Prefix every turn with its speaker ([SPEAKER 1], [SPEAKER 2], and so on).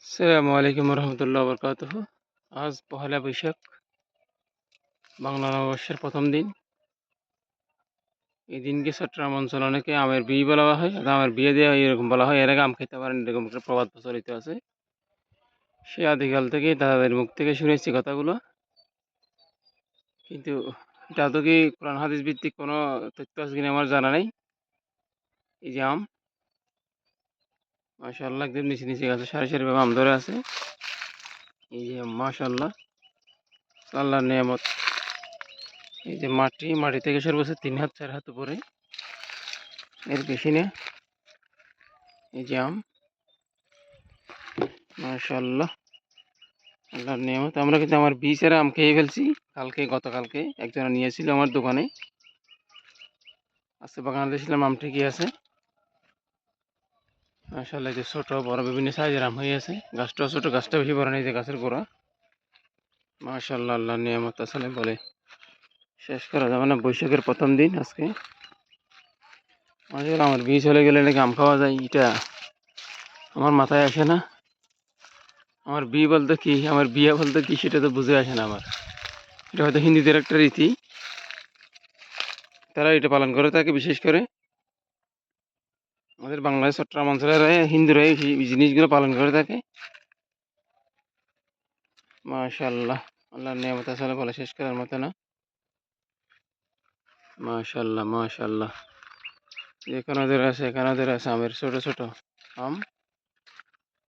[SPEAKER 1] আসসালামু আলাইকুম রহমতুল্লাহ বরকাতুহ। আজ পহেলা বৈশাখ, বাংলা নববর্ষের প্রথম দিন। এই দিনকে চট্টগ্রাম অঞ্চল অনেকে আমের বিয়ে বলা হয়, আমের বিয়ে দেওয়া এরকম বলা হয়। এর আগে আম খেতে পারেন এরকম একটা প্রবাদ প্রচলিত আছে। সে আদিকাল থেকে দাদাদের মুখ থেকে শুনেছি কথাগুলো, কিন্তু এটা তো কি কোরআন হাদিস ভিত্তিক কোনো তথ্য আছে কিনা আমার জানা নেই। এই যে আম, মাশাআল্লাহ, একদম নিচে নিচে গাছে সারি সারি ভাবে আম ধরে আছে। এই যে মাশাআল্লাহ, আল্লাহর নিয়ামত। এই যে মাটি থেকে সর্বোচ্চ 3 হাত 4 হাত উপরে, এর বেশি না। এই যে আম, মাশাআল্লাহ, আল্লাহর নিয়ামত। আমরা কিন্তু আমার বীজের আম খেয়ে ফেলছি। গতকালকে একজনে নিয়েছিল আমার দোকানে। আজকে বাগানে দেখছিলাম আম ঠিকই আছে। মাশাআল্লাহ, যে ছোট বড় বিভিন্ন সাইজের আম হয়ে আছে। গাছটা ছোট, গাছটা বেশি বড় নেই, যে গাছের গোড়া। মাশাআল্লাহ, আল্লাহর নিয়ামত আসলে বলে শেষ করা যাবে না। বৈশাখের প্রথম দিন আজকে। আমার বীজ চলে গেলে নাকি আম খাওয়া যায়, এটা আমার মাথায় আসে না। আমার বিয়ে বলতে কি, আমার বিয়ে বলতে কি, সেটা তো বুঝে আসে না আমার। এটা হয়তো হিন্দুদের একটা রীতি, তারা এটা পালন করে থাকে। বিশেষ করে আমাদের বাংলাদেশ চট্টগ্রাম অঞ্চলের হিন্দুরা এই জিনিসগুলো পালন করে থাকে। মাশাআল্লাহ, আল্লাহর নিয়ামত আসলে বলে শেষ করার মতো না। মাশাআল্লাহ, মাশাআল্লাহ, এখানে আছে আমের ছোট ছোট আম।